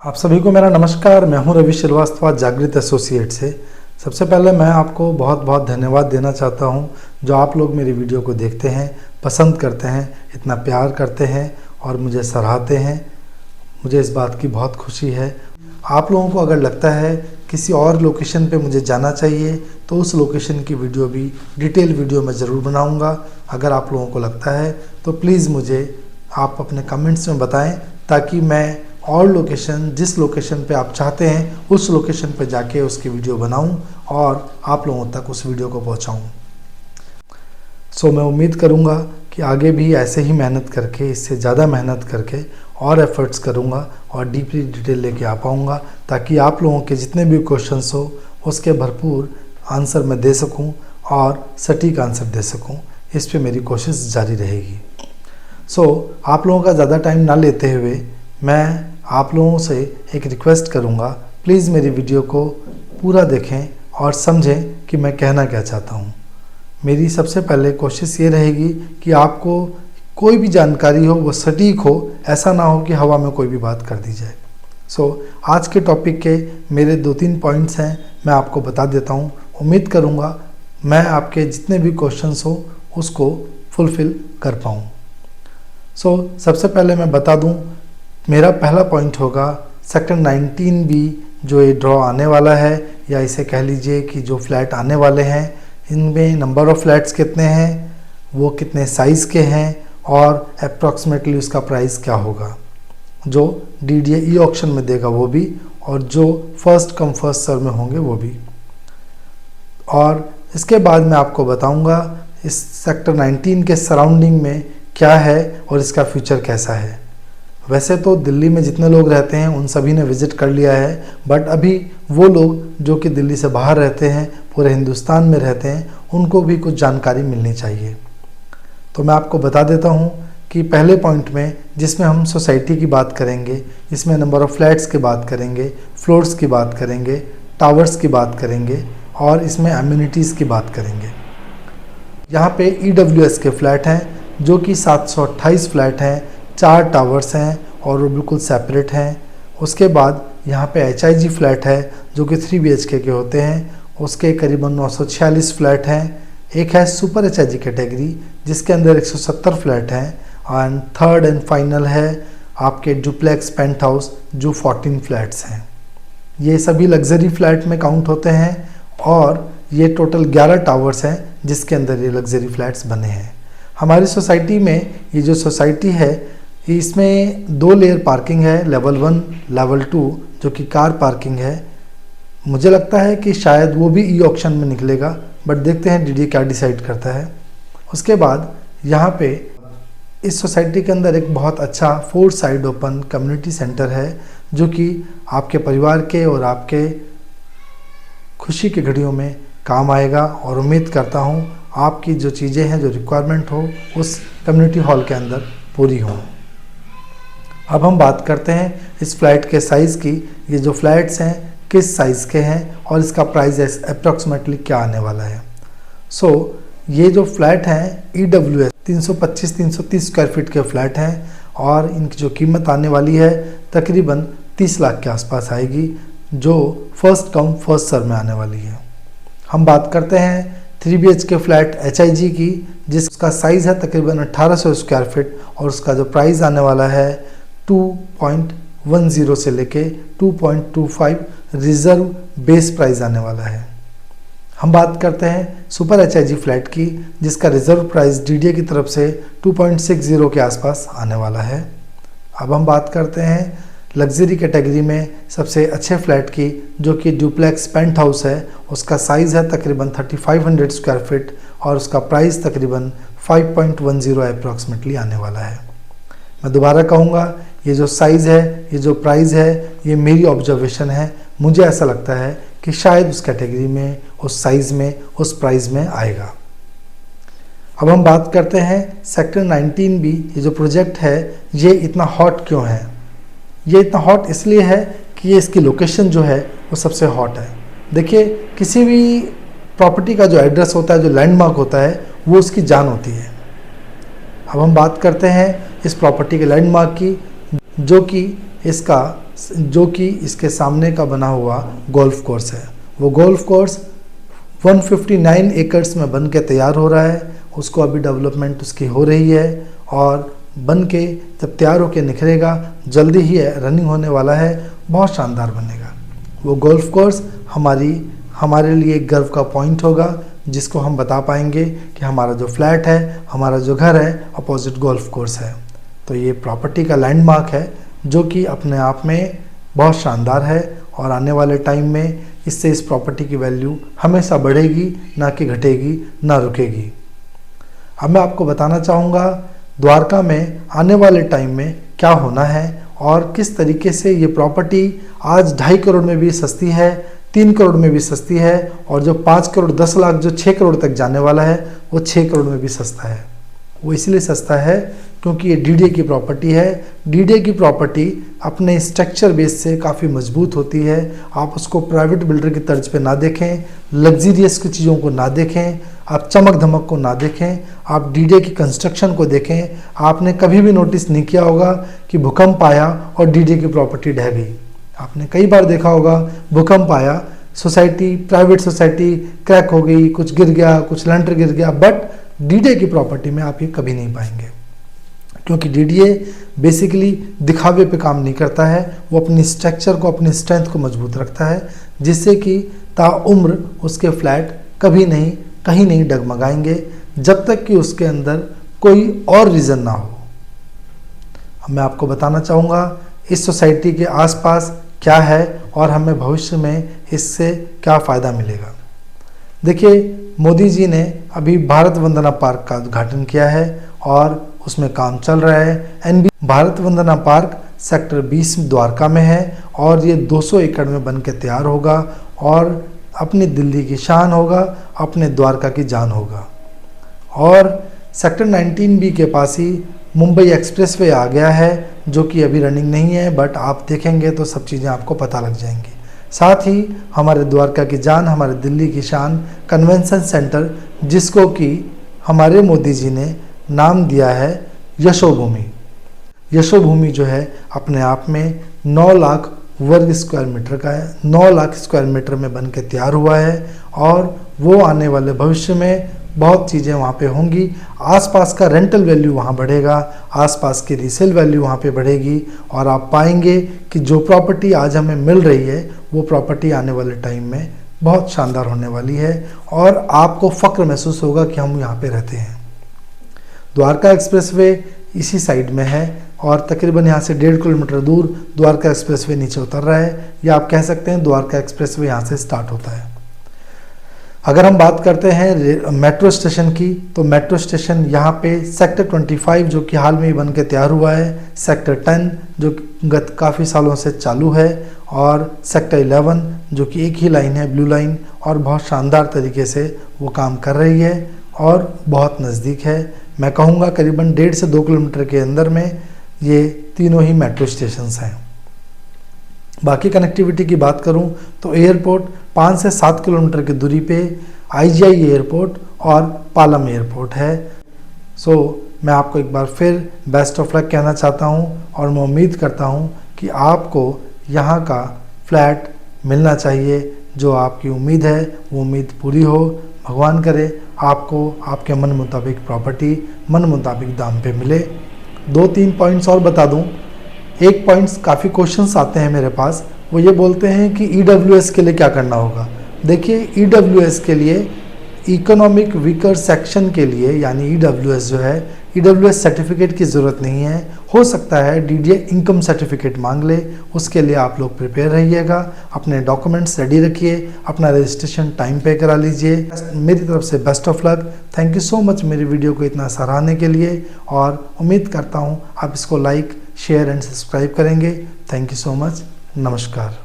आप सभी को मेरा नमस्कार। मैं हूं रवि श्रीवास्तव, जागृत एसोसिएट से। सबसे पहले मैं आपको बहुत बहुत धन्यवाद देना चाहता हूं जो आप लोग मेरी वीडियो को देखते हैं, पसंद करते हैं, इतना प्यार करते हैं और मुझे सराहते हैं। मुझे इस बात की बहुत खुशी है। आप लोगों को अगर लगता है किसी और लोकेशन पे मुझे जाना चाहिए तो उस लोकेशन की वीडियो भी डिटेल वीडियो मैं ज़रूर बनाऊँगा। अगर आप लोगों को लगता है तो प्लीज़ मुझे आप अपने कमेंट्स में बताएं ताकि मैं और लोकेशन, जिस लोकेशन पे आप चाहते हैं उस लोकेशन पे जाके उसकी वीडियो बनाऊं और आप लोगों तक उस वीडियो को पहुंचाऊं। सो मैं उम्मीद करूंगा कि आगे भी ऐसे ही मेहनत करके, इससे ज़्यादा मेहनत करके और एफर्ट्स करूंगा और डीपली डिटेल लेके आ पाऊँगा ताकि आप लोगों के जितने भी क्वेश्चंस हो उसके भरपूर आंसर मैं दे सकूँ और सटीक आंसर दे सकूँ। इस पर मेरी कोशिश जारी रहेगी। आप लोगों का ज़्यादा टाइम ना लेते हुए मैं आप लोगों से एक रिक्वेस्ट करूंगा, प्लीज़ मेरी वीडियो को पूरा देखें और समझें कि मैं कहना क्या चाहता हूं। मेरी सबसे पहले कोशिश ये रहेगी कि आपको कोई भी जानकारी हो वो सटीक हो, ऐसा ना हो कि हवा में कोई भी बात कर दी जाए। आज के टॉपिक के मेरे 2-3 पॉइंट्स हैं, मैं आपको बता देता हूं। उम्मीद करूंगा मैं आपके जितने भी क्वेश्चंस हो उसको फुलफ़िल कर पाऊँ। सबसे पहले मैं बता दूं, मेरा पहला पॉइंट होगा सेक्टर 19B जो ये ड्रॉ आने वाला है, या इसे कह लीजिए कि जो फ्लैट आने वाले हैं इनमें नंबर ऑफ़ फ्लैट्स कितने हैं, वो कितने साइज़ के हैं और अप्रॉक्सीमेटली उसका प्राइस क्या होगा। जो DDA ई ऑक्शन में देगा वो भी, और जो फर्स्ट कम फर्स्ट सर्व में होंगे वो भी। और इसके बाद मैं आपको बताऊंगा इस सेक्टर 19 के सराउंडिंग में क्या है और इसका फ्यूचर कैसा है। वैसे तो दिल्ली में जितने लोग रहते हैं उन सभी ने विज़िट कर लिया है, बट अभी वो लोग जो कि दिल्ली से बाहर रहते हैं, पूरे हिंदुस्तान में रहते हैं, उनको भी कुछ जानकारी मिलनी चाहिए। तो मैं आपको बता देता हूँ कि पहले पॉइंट में जिसमें हम सोसाइटी की बात करेंगे, इसमें नंबर ऑफ़ फ्लैट्स की बात करेंगे, फ्लोर्स की बात करेंगे, टावर्स की बात करेंगे और इसमें एम्यूनिटीज़ की बात करेंगे। यहाँ पे EWS के फ्लैट हैं जो कि 728 फ्लैट हैं, 4 टावर्स हैं और वो बिल्कुल सेपरेट हैं। उसके बाद यहाँ पे HIG फ्लैट है जो कि 3 BHK के होते हैं, उसके करीबन 946 फ्लैट हैं। एक है सुपर HIG कैटेगरी जिसके अंदर 170 फ्लैट हैं, एंड थर्ड एंड फाइनल है आपके डुप्लेक्स पेंट हाउस जो 14 फ्लैट्स हैं। ये सभी लग्जरी फ्लैट में काउंट होते हैं और ये टोटल 11 टावर्स हैं जिसके अंदर ये लग्जरी फ्लैट्स बने हैं। हमारी सोसाइटी में ये जो सोसाइटी है इसमें 2 लेयर पार्किंग है, लेवल 1, लेवल 2 जो कि कार पार्किंग है। मुझे लगता है कि शायद वो भी ई ऑक्शन में निकलेगा, बट देखते हैं DDA क्या डिसाइड करता है। उसके बाद यहाँ पे इस सोसाइटी के अंदर एक बहुत अच्छा 4 साइड ओपन कम्युनिटी सेंटर है जो कि आपके परिवार के और आपके खुशी की घड़ियों में काम आएगा, और उम्मीद करता हूँ आपकी जो चीज़ें हैं, जो रिक्वायरमेंट हो उस कम्युनिटी हॉल के अंदर पूरी हो। अब हम बात करते हैं इस फ्लैट के साइज़ की। ये जो फ्लैट्स हैं किस साइज़ के हैं और इसका प्राइस अप्रॉक्सीमेटली क्या आने वाला है। ये जो फ्लैट हैं EWS 325-330 स्क्वायर फीट के फ्लैट हैं और इनकी जो कीमत आने वाली है तकरीबन 30 लाख के आसपास आएगी, जो फर्स्ट कम फर्स्ट सर्व में आने वाली है। हम बात करते हैं 3 BHK फ्लैट HIG की, जिसका साइज़ है तकरीबन 1800 स्क्वायर फीट और उसका जो प्राइस आने वाला है 2.10 से लेके 2.25 रिजर्व बेस प्राइस आने वाला है। हम बात करते हैं सुपर HIG फ्लैट की, जिसका रिजर्व प्राइस DDA की तरफ से 2.60 के आसपास आने वाला है। अब हम बात करते हैं लग्जरी कैटेगरी में सबसे अच्छे फ्लैट की, जो कि डुप्लेक्स पेंट हाउस है। उसका साइज़ है तकरीबन 3500 स्क्वायर फीट और उसका प्राइस तकरीबन 5.10 अप्रॉक्सीमेटली आने वाला है। मैं दोबारा कहूँगा, ये जो साइज़ है, ये जो प्राइस है, ये मेरी ऑब्जर्वेशन है। मुझे ऐसा लगता है कि शायद उस कैटेगरी में, उस साइज़ में, उस प्राइस में आएगा। अब हम बात करते हैं सेक्टर 19B। ये जो प्रोजेक्ट है ये इतना हॉट क्यों है। ये इतना हॉट इसलिए है कि ये इसकी लोकेशन जो है वो सबसे हॉट है। देखिए, किसी भी प्रॉपर्टी का जो एड्रेस होता है, जो लैंडमार्क होता है, वो उसकी जान होती है। अब हम बात करते हैं इस प्रॉपर्टी के लैंडमार्क की, जो कि इसका जो कि इसके सामने का बना हुआ गोल्फ कोर्स है। वो गोल्फ कोर्स 159 एकड़्स में बन के तैयार हो रहा है। उसको अभी डेवलपमेंट उसकी हो रही है और बन के जब तैयार होकर निखरेगा, जल्दी ही रनिंग होने वाला है, बहुत शानदार बनेगा। वो गोल्फ कोर्स हमारे लिए एक गर्व का पॉइंट होगा, जिसको हम बता पाएंगे कि हमारा जो फ्लैट है, हमारा जो घर है, अपोजिट गोल्फ कोर्स है। तो ये प्रॉपर्टी का लैंडमार्क है जो कि अपने आप में बहुत शानदार है और आने वाले टाइम में इससे इस प्रॉपर्टी की वैल्यू हमेशा बढ़ेगी, ना कि घटेगी, ना रुकेगी। अब मैं आपको बताना चाहूँगा द्वारका में आने वाले टाइम में क्या होना है और किस तरीके से ये प्रॉपर्टी आज 2.5 करोड़ में भी सस्ती है, 3 करोड़ में भी सस्ती है और जो 5 करोड़ 10 लाख जो 6 करोड़ तक जाने वाला है वो 6 करोड़ में भी सस्ता है। वो इसलिए सस्ता है क्योंकि ये डीडीए की प्रॉपर्टी है। डीडीए की प्रॉपर्टी अपने स्ट्रक्चर बेस से काफ़ी मजबूत होती है। आप उसको प्राइवेट बिल्डर की तर्ज पे ना देखें, लग्जीरियस की चीज़ों को ना देखें, आप चमक धमक को ना देखें, आप डीडीए की कंस्ट्रक्शन को देखें। आपने कभी भी नोटिस नहीं किया होगा कि भूकंप आया और डीडीए की प्रॉपर्टी ढह गई। आपने कई बार देखा होगा भूकंप आया, सोसाइटी, प्राइवेट सोसाइटी क्रैक हो गई, कुछ गिर गया, कुछ लेंटर गिर गया, बट डीडीए की प्रॉपर्टी में आप ये कभी नहीं पाएंगे, क्योंकि डीडीए बेसिकली दिखावे पे काम नहीं करता है। वो अपनी स्ट्रक्चर को, अपनी स्ट्रेंथ को मजबूत रखता है, जिससे कि ताउम्र उसके फ्लैट कभी नहीं, कहीं नहीं डगमगाएंगे, जब तक कि उसके अंदर कोई और रीज़न ना हो। अब मैं आपको बताना चाहूँगा इस सोसाइटी के आसपास क्या है और हमें भविष्य में इससे क्या फ़ायदा मिलेगा। देखिए, मोदी जी ने अभी भारत वंदना पार्क का उद्घाटन किया है और उसमें काम चल रहा है। भारत वंदना पार्क सेक्टर 20 द्वारका में है और ये 200 एकड़ में बन के तैयार होगा और अपनी दिल्ली की शान होगा, अपने द्वारका की जान होगा। और सेक्टर 19B के पास ही मुंबई एक्सप्रेसवे आ गया है, जो कि अभी रनिंग नहीं है, बट आप देखेंगे तो सब चीज़ें आपको पता लग जाएंगी। साथ ही हमारे द्वारका की जान, हमारे दिल्ली की शान कन्वेंशन सेंटर, जिसको कि हमारे मोदी जी ने नाम दिया है यशोभूमि। यशोभूमि जो है अपने आप में 9 लाख वर्ग स्क्वायर मीटर का है, 9 लाख स्क्वायर मीटर में बन के तैयार हुआ है और वो आने वाले भविष्य में बहुत चीज़ें वहाँ पे होंगी। आसपास का रेंटल वैल्यू वहाँ बढ़ेगा, आसपास की रीसेल वैल्यू वहाँ पे बढ़ेगी और आप पाएंगे कि जो प्रॉपर्टी आज हमें मिल रही है वो प्रॉपर्टी आने वाले टाइम में बहुत शानदार होने वाली है और आपको फ़ख्र महसूस होगा कि हम यहाँ पे रहते हैं। द्वारका एक्सप्रेसवे इसी साइड में है और तकरीबन यहाँ से 1.5 किलोमीटर दूर द्वारका एक्सप्रेसवे नीचे उतर रहा है, या आप कह सकते हैं द्वारका एक्सप्रेसवे यहाँ से स्टार्ट होता है। अगर हम बात करते हैं मेट्रो स्टेशन की, तो मेट्रो स्टेशन यहाँ पे सेक्टर 25 जो कि हाल में ही बन के तैयार हुआ है, सेक्टर 10 जो गत काफ़ी सालों से चालू है और सेक्टर 11 जो कि एक ही लाइन है, ब्लू लाइन, और बहुत शानदार तरीके से वो काम कर रही है और बहुत नज़दीक है। मैं कहूँगा करीबन 1.5 से 2 किलोमीटर के अंदर में ये तीनों ही मेट्रो स्टेशंस हैं। बाकी कनेक्टिविटी की बात करूं तो एयरपोर्ट 5 से 7 किलोमीटर की दूरी पे आईजीआई एयरपोर्ट और पालम एयरपोर्ट है। सो मैं आपको एक बार फिर बेस्ट ऑफ लक कहना चाहता हूं और मैं उम्मीद करता हूं कि आपको यहां का फ्लैट मिलना चाहिए। जो आपकी उम्मीद है वो उम्मीद पूरी हो, भगवान करे आपको आपके मन मुताबिक प्रॉपर्टी मन मुताबिक दाम पे मिले। 2-3 पॉइंट्स और बता दूं। एक पॉइंट्स काफ़ी क्वेश्चंस आते हैं मेरे पास, वो ये बोलते हैं कि ईडब्ल्यूएस के लिए क्या करना होगा। देखिए, ईडब्ल्यूएस के लिए, इकोनॉमिक वीकर सेक्शन के लिए, यानी ईडब्ल्यूएस जो है, ईडब्ल्यूएस सर्टिफिकेट की ज़रूरत नहीं है। हो सकता है डीडीए इनकम सर्टिफिकेट मांग ले, उसके लिए आप लोग प्रिपेयर रहिएगा, अपने डॉक्यूमेंट्स रेडी रखिए, अपना रजिस्ट्रेशन टाइम पे करा लीजिए। मेरी तरफ से best of luck. Thank you so much मेरी वीडियो को इतना सराहने के लिए और उम्मीद करता हूँ आप इसको लाइक, शेयर एंड सब्सक्राइब करेंगे। Thank you so much. नमस्कार।